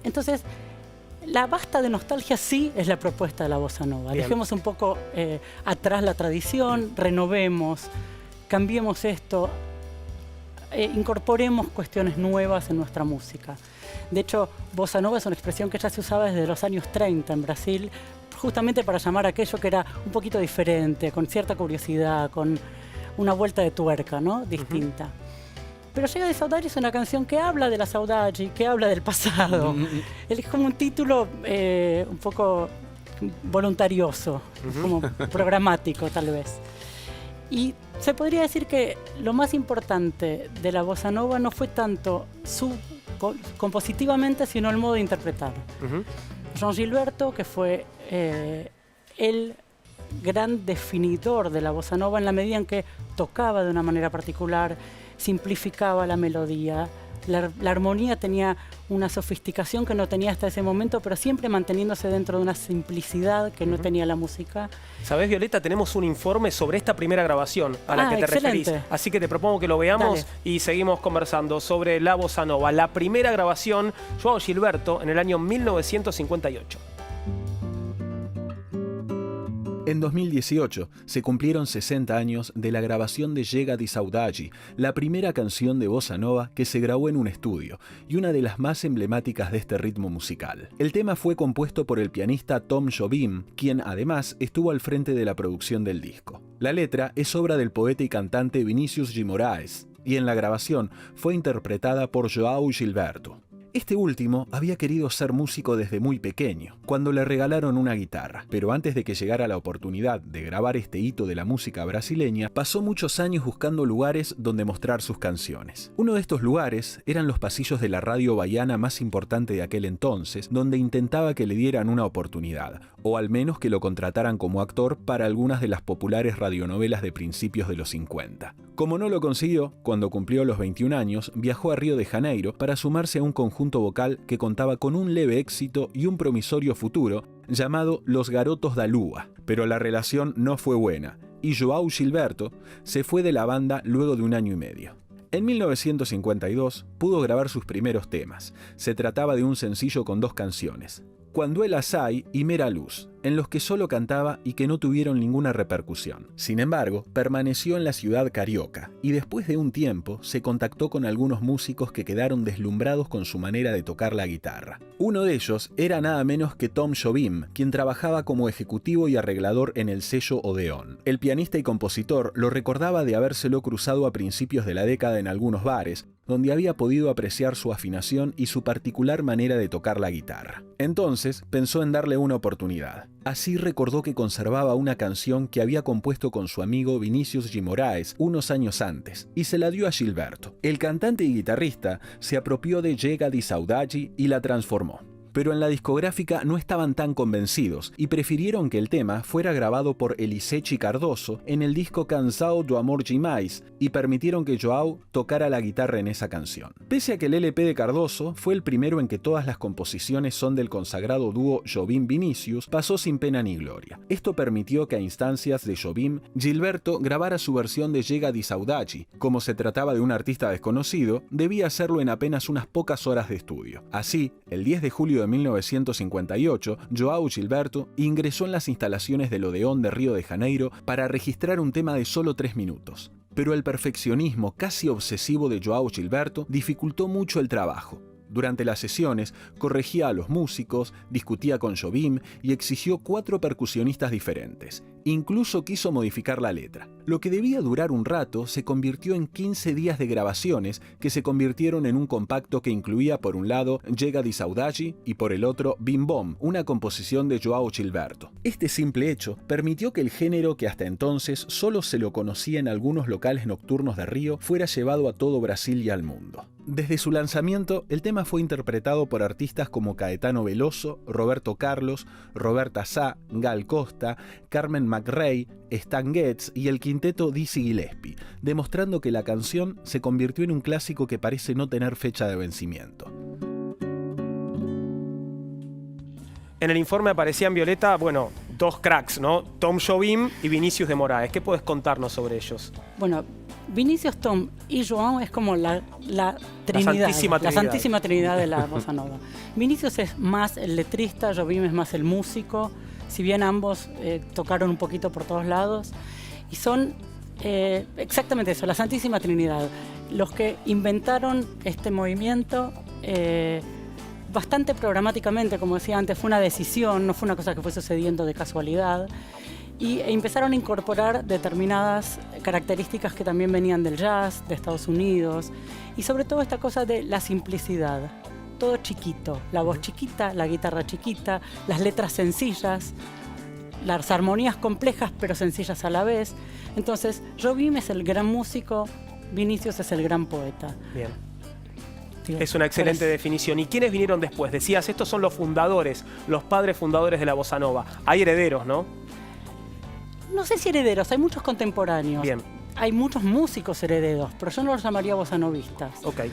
entonces, la basta de nostalgia sí es la propuesta de la bossa nova. Bien. Dejemos un poco atrás la tradición, renovemos, cambiemos esto, incorporemos cuestiones nuevas en nuestra música. De hecho, bossa nova es una expresión que ya se usaba desde los años 30 en Brasil, justamente para llamar a aquello que era un poquito diferente, con cierta curiosidad, con una vuelta de tuerca, ¿no? Distinta. Pero Chega de Saudade es una canción que habla de la saudade, que habla del pasado. Es como un título un poco voluntarioso, como programático tal vez. Y se podría decir que lo más importante de la bossa nova no fue tanto compositivamente, sino el modo de interpretar. João Gilberto, que fue el gran definidor de la bossa nova en la medida en que tocaba de una manera particular, simplificaba la melodía, la armonía tenía una sofisticación que no tenía hasta ese momento, pero siempre manteniéndose dentro de una simplicidad que no tenía la música. ¿Sabés, Violeta? Tenemos un informe sobre esta primera grabación a la que te excelente. referís. Así que te propongo que lo veamos. Dale. Y seguimos conversando sobre la bossa nova. La primera grabación, João Gilberto, en el año 1958. En 2018 se cumplieron 60 años de la grabación de Chega de Saudade, la primera canción de bossa nova que se grabó en un estudio y una de las más emblemáticas de este ritmo musical. El tema fue compuesto por el pianista Tom Jobim, quien además estuvo al frente de la producción del disco. La letra es obra del poeta y cantante Vinícius de Moraes y en la grabación fue interpretada por João Gilberto. Este último había querido ser músico desde muy pequeño, cuando le regalaron una guitarra, pero antes de que llegara la oportunidad de grabar este hito de la música brasileña, pasó muchos años buscando lugares donde mostrar sus canciones. Uno de estos lugares eran los pasillos de la radio baiana más importante de aquel entonces, donde intentaba que le dieran una oportunidad, o al menos que lo contrataran como actor para algunas de las populares radionovelas de principios de los 50. Como no lo consiguió, cuando cumplió los 21 años, viajó a Río de Janeiro para sumarse a un conjunto vocal que contaba con un leve éxito y un promisorio futuro llamado Los Garotos da Lua, pero la relación no fue buena y João Gilberto se fue de la banda luego de 1 año y medio. En 1952 pudo grabar sus primeros temas. Se trataba de un sencillo con 2 canciones, Cuando el Asai y Mera Luz, en los que solo cantaba y que no tuvieron ninguna repercusión. Sin embargo, permaneció en la ciudad carioca y después de un tiempo se contactó con algunos músicos que quedaron deslumbrados con su manera de tocar la guitarra. Uno de ellos era nada menos que Tom Jobim, quien trabajaba como ejecutivo y arreglador en el sello Odeón. El pianista y compositor lo recordaba de habérselo cruzado a principios de la década en algunos bares, donde había podido apreciar su afinación y su particular manera de tocar la guitarra. Entonces pensó en darle una oportunidad. Así recordó que conservaba una canción que había compuesto con su amigo Vinícius G. Moraes unos años antes y se la dio a Gilberto. El cantante y guitarrista se apropió de Chega di Saudade y la transformó. Pero en la discográfica no estaban tan convencidos y prefirieron que el tema fuera grabado por Eliseci Cardoso en el disco Cansao do Amor Demais y permitieron que João tocara la guitarra en esa canción. Pese a que el LP de Cardoso fue el primero en que todas las composiciones son del consagrado dúo Jobim-Vinícius, pasó sin pena ni gloria. Esto permitió que a instancias de Jobim, Gilberto grabara su versión de Chega di Saudade. Como se trataba de un artista desconocido, debía hacerlo en apenas unas pocas horas de estudio. Así, el 10 de julio de 1958, João Gilberto ingresó en las instalaciones del Odeón de Río de Janeiro para registrar un tema de solo 3 minutos. Pero el perfeccionismo casi obsesivo de João Gilberto dificultó mucho el trabajo. Durante las sesiones, corregía a los músicos, discutía con Jobim y exigió 4 percusionistas diferentes. Incluso quiso modificar la letra. Lo que debía durar un rato se convirtió en 15 días de grabaciones que se convirtieron en un compacto que incluía por un lado Chega di Saudade y por el otro Bim Bom, una composición de João Gilberto. Este simple hecho permitió que el género que hasta entonces solo se lo conocía en algunos locales nocturnos de Río fuera llevado a todo Brasil y al mundo. Desde su lanzamiento, el tema fue interpretado por artistas como Caetano Veloso, Roberto Carlos, Roberta Sá, Gal Costa, Carmen McRae, Stan Getz y el quinteto Dizzy Gillespie, demostrando que la canción se convirtió en un clásico que parece no tener fecha de vencimiento. En el informe aparecían, Violeta, bueno, 2 cracks, ¿no? Tom Jobim y Vinícius de Moraes. ¿Qué puedes contarnos sobre ellos? Bueno, Vinícius, Tom y João es como la Trinidad, la Santísima Trinidad de la bossa nova. Vinícius es más el letrista, Jobim es más el músico, si bien ambos tocaron un poquito por todos lados, y son exactamente eso, la Santísima Trinidad, los que inventaron este movimiento bastante programáticamente, como decía antes, fue una decisión, no fue una cosa que fue sucediendo de casualidad. Y empezaron a incorporar determinadas características que también venían del jazz, de Estados Unidos, y sobre todo esta cosa de la simplicidad. Todo chiquito, la voz chiquita, la guitarra chiquita, las letras sencillas, las armonías complejas pero sencillas a la vez. Entonces, Jobim es el gran músico, Vinícius es el gran poeta. Bien. Es una excelente definición. ¿Y quiénes vinieron después? Decías, estos son los fundadores, los padres fundadores de la bossa nova. Hay herederos, ¿no? No sé si herederos, hay muchos contemporáneos. Bien. Hay muchos músicos herederos, pero yo no los llamaría bossa novistas. Ok.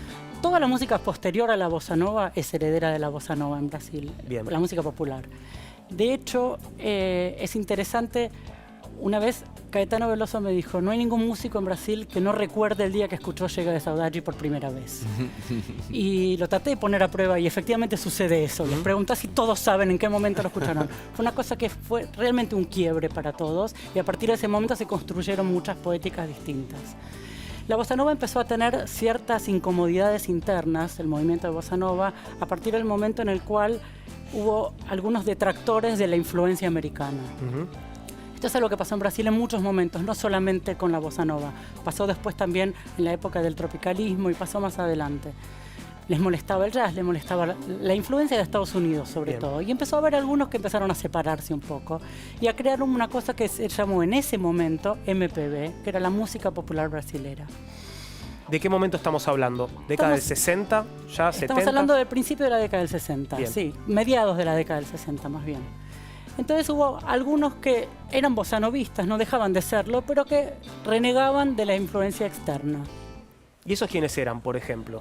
Toda la música posterior a la bossa nova es heredera de la bossa nova en Brasil. Bien. La música popular. De hecho, es interesante, una vez Caetano Veloso me dijo, no hay ningún músico en Brasil que no recuerde el día que escuchó Chega di Saudade por primera vez. Y lo traté de poner a prueba y efectivamente sucede eso. Les pregunté si todos saben en qué momento lo escucharon. Fue una cosa que fue realmente un quiebre para todos y a partir de ese momento se construyeron muchas poéticas distintas. La bossa nova empezó a tener ciertas incomodidades internas, el movimiento de bossa nova, a partir del momento en el cual hubo algunos detractores de la influencia americana. Esto es algo que pasó en Brasil en muchos momentos, no solamente con la bossa nova. Pasó después también en la época del tropicalismo y pasó más adelante. Les molestaba el jazz, les molestaba la influencia de Estados Unidos sobre todo. Y empezó a haber algunos que empezaron a separarse un poco y a crear una cosa que se llamó en ese momento MPB, que era la música popular brasilera. ¿De qué momento estamos hablando? ¿Década del 60? ¿Ya 70? Estamos hablando del principio de la década del 60, Bien. sí, mediados de la década del 60 más bien. Entonces hubo algunos que eran bossanovistas, no dejaban de serlo, pero que renegaban de la influencia externa. ¿Y esos quiénes eran, por ejemplo?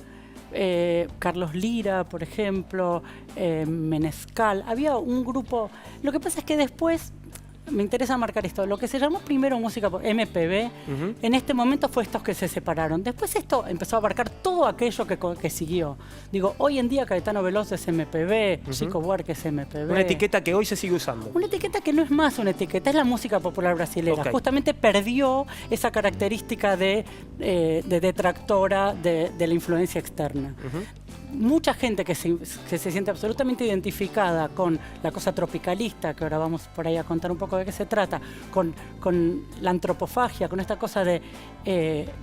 Carlos Lira, por ejemplo, Menescal. Había un grupo... Lo que pasa es que después, me interesa marcar esto, lo que se llamó primero música MPB, en este momento fue estos que se separaron. Después esto empezó a abarcar todo aquello que siguió. Digo, hoy en día Caetano Veloso es MPB, Chico Buarque es MPB. Una etiqueta que hoy se sigue usando. Una etiqueta que no es más una etiqueta, es la música popular brasilera. Okay. Justamente perdió esa característica de detractora de la influencia externa. mucha gente que se siente absolutamente identificada con la cosa tropicalista, que ahora vamos por ahí a contar un poco de qué se trata, con la antropofagia, con esta cosa de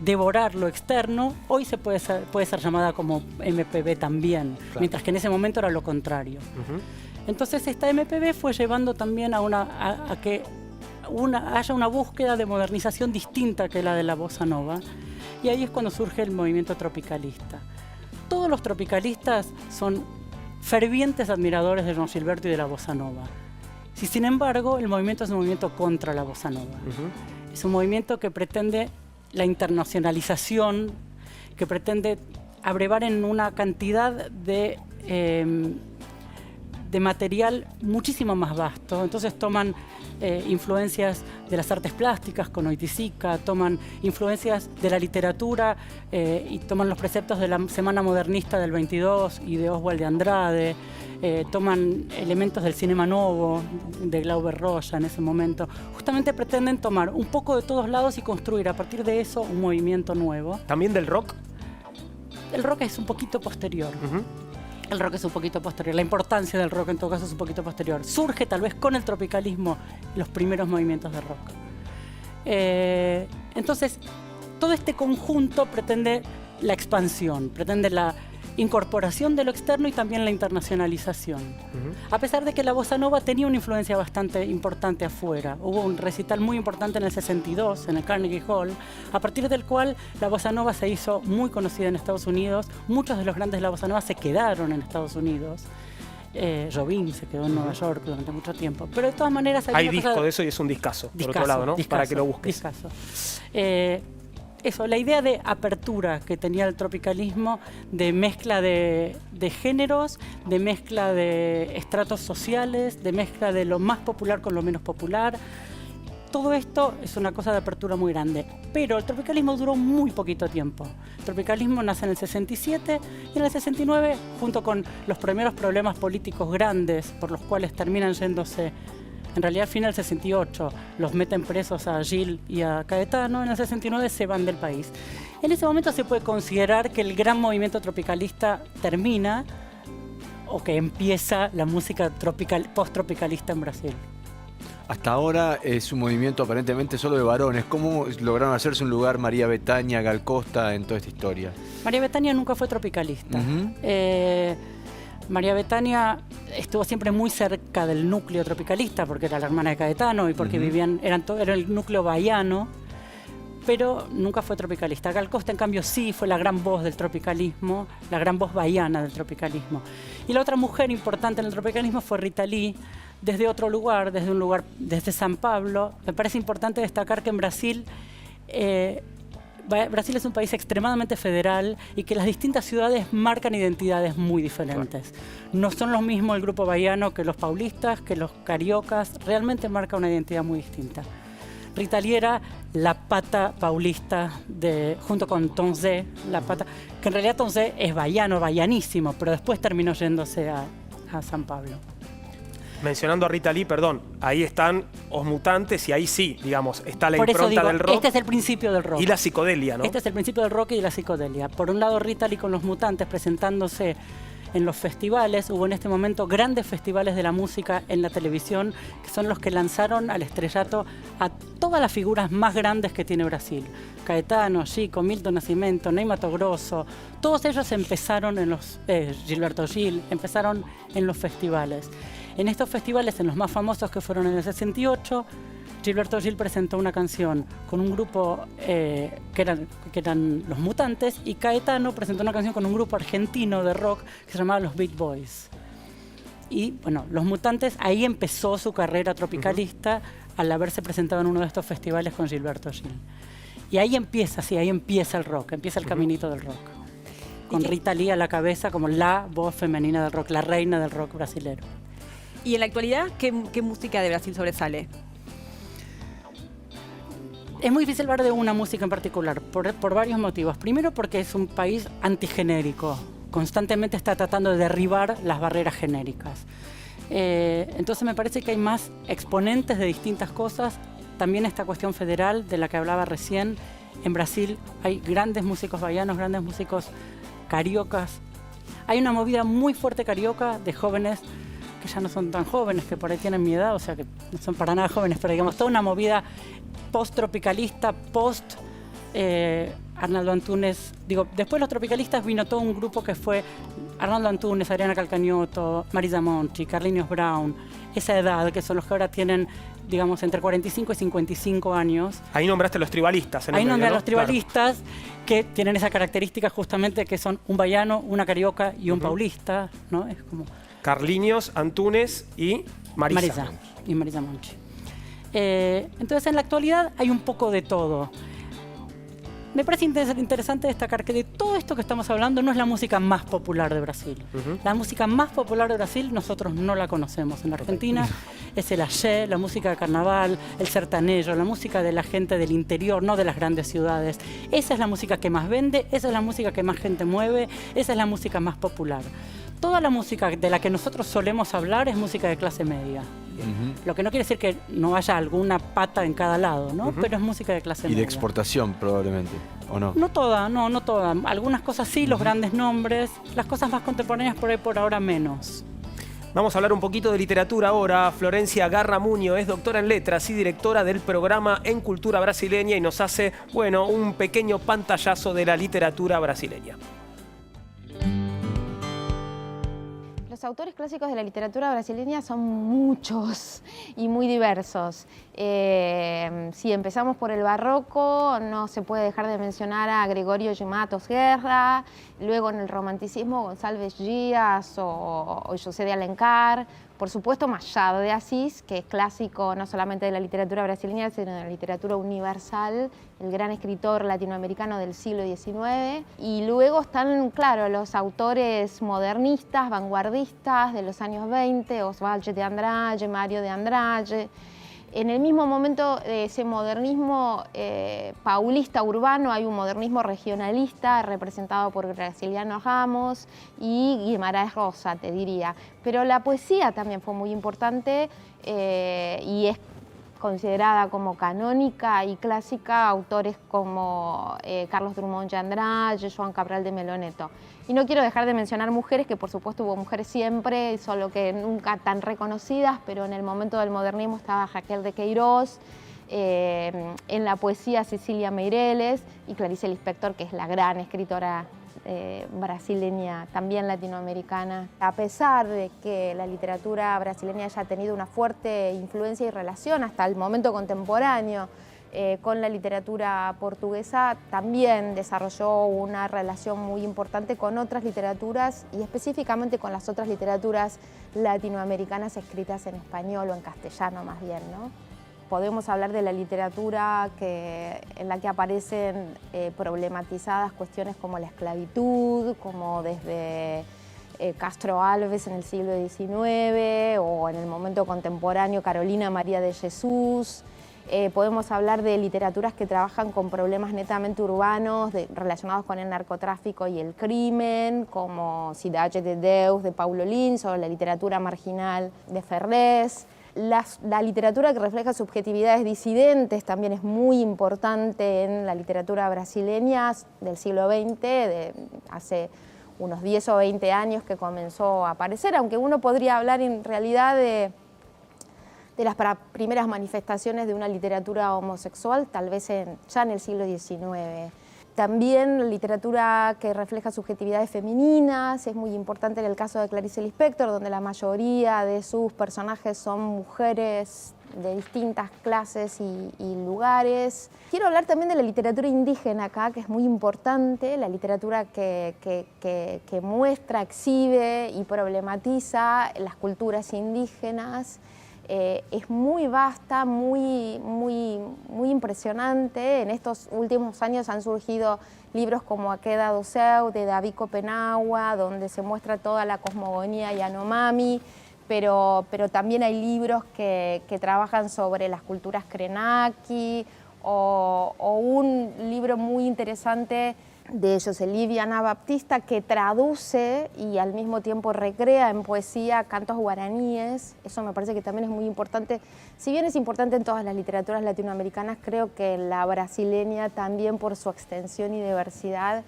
devorar lo externo, hoy puede ser llamada como MPB también, claro. Mientras que en ese momento era lo contrario. Entonces esta MPB fue llevando también a que haya una búsqueda de modernización distinta que la de la bossa nova, y ahí es cuando surge el movimiento tropicalista. Todos los tropicalistas son fervientes admiradores de Joan Gilberto y de la bossa nova. Sin embargo, el movimiento es un movimiento contra la bossa nova. Es un movimiento que pretende la internacionalización, que pretende abrevar en una cantidad de material muchísimo más vasto. Entonces toman influencias de las artes plásticas con Oiticica, toman influencias de la literatura y toman los preceptos de la Semana Modernista del 22 y de Oswald de Andrade, toman elementos del Cinema Novo, de Glauber Rocha en ese momento. Justamente pretenden tomar un poco de todos lados y construir a partir de eso un movimiento nuevo. ¿También del rock? El rock es un poquito posterior. El rock es un poquito posterior, la importancia del rock en todo caso es un poquito posterior. Surge tal vez con el tropicalismo los primeros movimientos de rock. Entonces, todo este conjunto pretende la expansión, pretende la incorporación de lo externo y también la internacionalización. A pesar de que la bossa nova tenía una influencia bastante importante afuera. Hubo un recital muy importante en el 62, en el Carnegie Hall, a partir del cual la bossa nova se hizo muy conocida en Estados Unidos. Muchos de los grandes de la bossa nova se quedaron en Estados Unidos. Jobim se quedó en Nueva York durante mucho tiempo. Pero de todas maneras... Hay disco de eso y es un discazo, por otro lado, ¿no? Discazo, para que lo busques. Discazo. Eso, la idea de apertura que tenía el tropicalismo, de mezcla de géneros, de mezcla de estratos sociales, de mezcla de lo más popular con lo menos popular. Todo esto es una cosa de apertura muy grande. Pero el tropicalismo duró muy poquito tiempo. El tropicalismo nace en el 67 y en el 69, junto con los primeros problemas políticos grandes por los cuales terminan yéndose. En realidad, al final del 68 los meten presos a Gil y a Caetano. En el 69 se van del país. En ese momento se puede considerar que el gran movimiento tropicalista termina o que empieza la música post-tropicalista en Brasil. Hasta ahora es un movimiento aparentemente solo de varones. ¿Cómo lograron hacerse un lugar María Bethânia, Gal Costa en toda esta historia? María Bethânia nunca fue tropicalista. María Bethânia estuvo siempre muy cerca del núcleo tropicalista porque era la hermana de Caetano y porque era el núcleo bahiano, pero nunca fue tropicalista. Gal Costa, en cambio, sí fue la gran voz del tropicalismo, la gran voz bahiana del tropicalismo. Y la otra mujer importante en el tropicalismo fue Rita Lee, desde otro lugar, desde San Pablo. Me parece importante destacar que en Brasil... Brasil es un país extremadamente federal y que las distintas ciudades marcan identidades muy diferentes. Claro. No son los mismos el grupo bahiano que los paulistas, que los cariocas. Realmente marca una identidad muy distinta. Rita Lee era la pata paulista junto con Tom Zé, que en realidad Tom Zé es bahianísimo, pero después terminó yéndose a San Pablo. Mencionando a Rita Lee, perdón, ahí están Os Mutantes y ahí sí, digamos, está la impronta del rock. Este es el principio del rock. Y la psicodelia, ¿no? Este es el principio del rock y de la psicodelia. Por un lado, Rita Lee con Los Mutantes presentándose en los festivales. Hubo en este momento grandes festivales de la música en la televisión, que son los que lanzaron al estrellato a todas las figuras más grandes que tiene Brasil. Caetano, Chico, Milton Nascimento, Ney Matogrosso, todos ellos empezaron Gilberto Gil, empezaron en los festivales. En estos festivales, en los más famosos que fueron en el 68, Gilberto Gil presentó una canción con un grupo que eran Los Mutantes, y Caetano presentó una canción con un grupo argentino de rock que se llamaba Los Beat Boys. Y bueno, Los Mutantes, ahí empezó su carrera tropicalista al haberse presentado en uno de estos festivales con Gilberto Gil. Y ahí empieza el rock, empieza el caminito del rock. Con Rita Lee a la cabeza como la voz femenina del rock, la reina del rock brasilero. ¿Y en la actualidad qué música de Brasil sobresale? Es muy difícil hablar de una música en particular, por varios motivos. Primero porque es un país antigenérico. Constantemente está tratando de derribar las barreras genéricas. Entonces me parece que hay más exponentes de distintas cosas. También esta cuestión federal de la que hablaba recién. En Brasil hay grandes músicos bahianos, grandes músicos cariocas. Hay una movida muy fuerte carioca de jóvenes que ya no son tan jóvenes, que por ahí tienen mi edad, o sea que no son para nada jóvenes, pero digamos, toda una movida post-tropicalista, Arnaldo Antunes. Digo, después de los tropicalistas vino todo un grupo que fue Arnaldo Antunes, Adriana Calcañoto, Marisa Monti, Carlinhos Brown, esa edad, que son los que ahora tienen, digamos, entre 45 y 55 años. Ahí nombraste a los tribalistas. Ahí nombré a los tribalistas, claro, que tienen esa característica justamente que son un baiano, una carioca y un paulista, ¿no? Es como... Carlinhos, Antunes y Marisa. Y Marisa Monti. Entonces, en la actualidad hay un poco de todo. Me parece interesante destacar que de todo esto que estamos hablando no es la música más popular de Brasil. La música más popular de Brasil nosotros no la conocemos. En la Argentina es el axé, la música de carnaval, el sertanejo, la música de la gente del interior, no de las grandes ciudades. Esa es la música que más vende, esa es la música que más gente mueve, esa es la música más popular. Toda la música de la que nosotros solemos hablar es música de clase media. Lo que no quiere decir que no haya alguna pata en cada lado, ¿no? Pero es música de clase media. Y de exportación probablemente, ¿o no? No toda, no toda. Algunas cosas sí, los grandes nombres. Las cosas más contemporáneas por ahí por ahora menos. Vamos a hablar un poquito de literatura ahora. Florencia Garramuño es doctora en letras y directora del programa en cultura brasileña y nos hace, bueno, un pequeño pantallazo de la literatura brasileña. Los autores clásicos de la literatura brasileña son muchos y muy diversos. Si empezamos por el barroco, no se puede dejar de mencionar a Gregorio de Matos Guerra, luego en el romanticismo Gonçalves Dias o José de Alencar, por supuesto Machado de Assis, que es clásico no solamente de la literatura brasileña, sino de la literatura universal, el gran escritor latinoamericano del siglo XIX. Y luego están, claro, los autores modernistas, vanguardistas de los años 20, Oswald de Andrade, Mario de Andrade. En el mismo momento de ese modernismo paulista urbano hay un modernismo regionalista representado por Graciliano Ramos y Guimarães Rosa, te diría. Pero la poesía también fue muy importante y es considerada como canónica y clásica autores como Carlos Drummond de Andrade, Joan Cabral de Meloneto. Y no quiero dejar de mencionar mujeres, que por supuesto hubo mujeres siempre, solo que nunca tan reconocidas, pero en el momento del modernismo estaba Raquel de Queiroz, en la poesía Cecilia Meireles y Clarice Lispector, que es la gran escritora brasileña, también latinoamericana. A pesar de que la literatura brasileña haya tenido una fuerte influencia y relación hasta el momento contemporáneo con la literatura portuguesa, también desarrolló una relación muy importante con otras literaturas y específicamente con las otras literaturas latinoamericanas escritas en español o en castellano más bien, ¿no? Podemos hablar de la literatura en la que aparecen problematizadas cuestiones como la esclavitud, como desde Castro Alves en el siglo XIX o en el momento contemporáneo Carolina María de Jesús. Podemos hablar de literaturas que trabajan con problemas netamente urbanos relacionados con el narcotráfico y el crimen, como Cidade de Deus de Paulo Lins o la literatura marginal de Ferrés. La literatura que refleja subjetividades disidentes también es muy importante en la literatura brasileña del siglo XX, de hace unos 10 o 20 años que comenzó a aparecer, aunque uno podría hablar en realidad de las primeras manifestaciones de una literatura homosexual, tal vez ya en el siglo XIX. También literatura que refleja subjetividades femeninas, es muy importante en el caso de Clarice Lispector, donde la mayoría de sus personajes son mujeres de distintas clases y lugares. Quiero hablar también de la literatura indígena acá, que es muy importante, la literatura que muestra, exhibe y problematiza las culturas indígenas. Es muy vasta, muy impresionante. En estos últimos años han surgido libros como Aqueda do Céu, de David Copenagua, donde se muestra toda la cosmogonía Yanomami, pero también hay libros que trabajan sobre las culturas Krenak o un libro muy interesante de Joseliv Anabaptista, que traduce y al mismo tiempo recrea en poesía cantos guaraníes. Eso me parece que también es muy importante. Si bien es importante en todas las literaturas latinoamericanas, creo que la brasileña también por su extensión y diversidad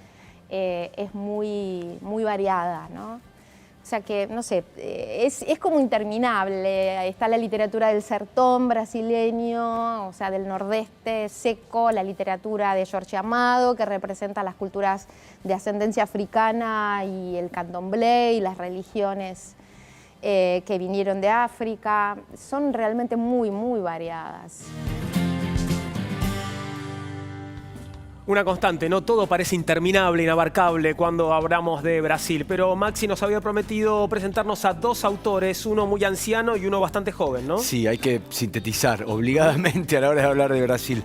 es muy, muy variada, ¿no? O sea que, no sé, es como interminable. Está la literatura del sertón brasileño, o sea, del nordeste seco, la literatura de Jorge Amado, que representa las culturas de ascendencia africana y el candomblé y las religiones que vinieron de África. Son realmente muy, muy variadas. Una constante, ¿no? Todo parece interminable, inabarcable cuando hablamos de Brasil, pero Maxi nos había prometido presentarnos a dos autores, uno muy anciano y uno bastante joven, ¿no? Sí, hay que sintetizar obligadamente a la hora de hablar de Brasil.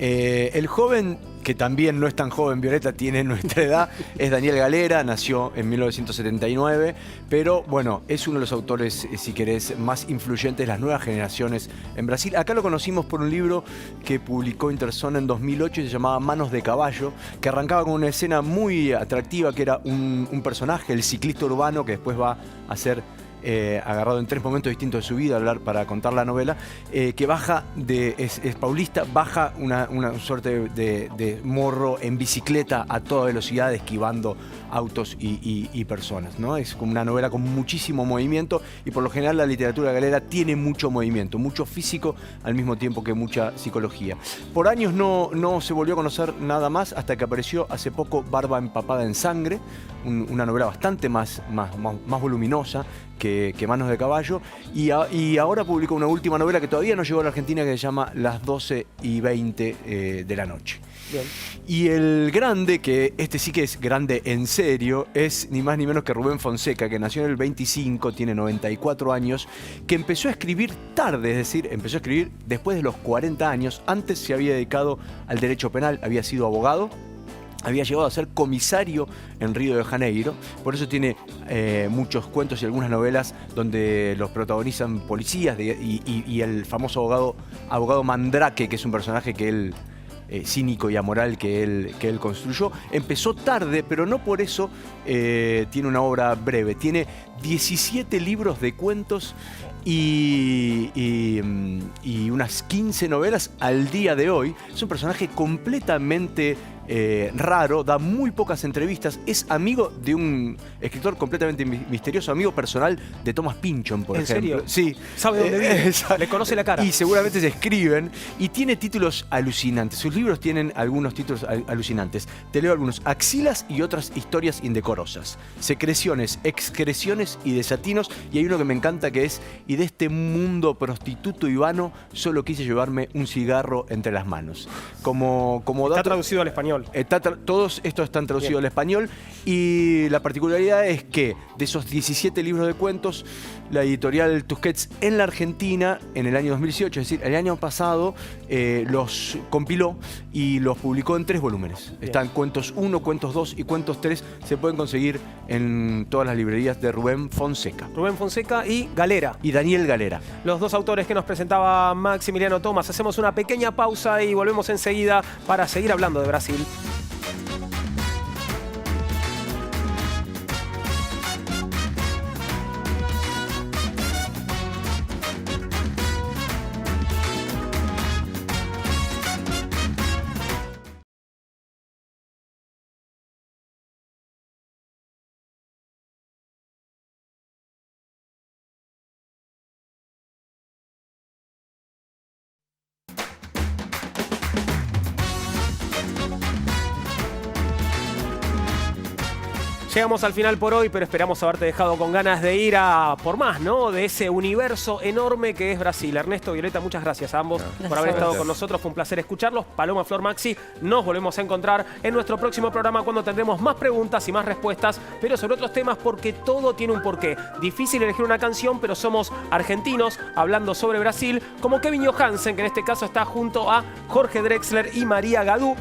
El joven, que también no es tan joven, Violeta, tiene nuestra edad, es Daniel Galera, nació en 1979, pero bueno, es uno de los autores, si querés, más influyentes de las nuevas generaciones en Brasil. Acá lo conocimos por un libro que publicó Interzona en 2008 y se llamaba Manos de Caballo, que arrancaba con una escena muy atractiva, que era un personaje, el ciclista urbano, que después va a ser agarrado en 3 momentos distintos de su vida para contar la novela, que baja es paulista, baja una suerte de morro en bicicleta a toda velocidad, esquivando autos y personas, ¿no? Es como una novela con muchísimo movimiento, y por lo general la literatura galera tiene mucho movimiento, mucho físico al mismo tiempo que mucha psicología. Por años no se volvió a conocer nada más hasta que apareció hace poco Barba empapada en sangre, una novela bastante más voluminosa que Manos de Caballo, y ahora publicó una última novela que todavía no llegó a la Argentina, que se llama Las 12:20 de la noche. Bien. Y el grande, que este sí que es grande en serio, es ni más ni menos que Rubén Fonseca, que nació en el 25, tiene 94 años, que empezó a escribir tarde, es decir, empezó a escribir después de los 40 años. Antes se había dedicado al derecho penal, había sido abogado, había llegado a ser comisario en Río de Janeiro, por eso tiene muchos cuentos y algunas novelas donde los protagonizan policías y el famoso abogado Mandrake, que es un personaje que él cínico y amoral que él construyó. Empezó tarde, pero no por eso tiene una obra breve. Tiene 17 libros de cuentos y unas 15 novelas al día de hoy. Es un personaje completamente raro, da muy pocas entrevistas, es amigo de un escritor completamente misterioso, amigo personal de Thomas Pynchon, por ejemplo. ¿En serio? Sí. ¿Sabe dónde vive? Le conoce la cara. Y seguramente se escriben, y tiene títulos alucinantes. Sus libros tienen algunos títulos alucinantes. Te leo algunos: Axilas y otras historias indecorosas, Secreciones, Excreciones y desatinos, y hay uno que me encanta que es: y de este mundo prostituto y vano solo quise llevarme un cigarro entre las manos. Está traducido al español. Todos estos están traducidos al español, y la particularidad es que de esos 17 libros de cuentos, la editorial Tusquets en la Argentina en el año 2018, es decir, el año pasado, los compiló y los publicó en 3 volúmenes. Bien. Están Cuentos 1, Cuentos 2 y Cuentos 3. Se pueden conseguir en todas las librerías de Rubén Fonseca. Rubén Fonseca y Galera. Y Daniel Galera. Los dos autores que nos presentaba Maximiliano Thomas. Hacemos una pequeña pausa y volvemos enseguida para seguir hablando de Brasil. Llegamos al final por hoy, pero esperamos haberte dejado con ganas de ir a por más, ¿no? De ese universo enorme que es Brasil. Ernesto, Violeta, muchas gracias a ambos por haber estado con nosotros. Fue un placer escucharlos. Paloma, Flor, Maxi, nos volvemos a encontrar en nuestro próximo programa, cuando tendremos más preguntas y más respuestas, pero sobre otros temas, porque todo tiene un porqué. Difícil elegir una canción, pero somos argentinos hablando sobre Brasil, como Kevin Johansen, que en este caso está junto a Jorge Drexler y María Gadú.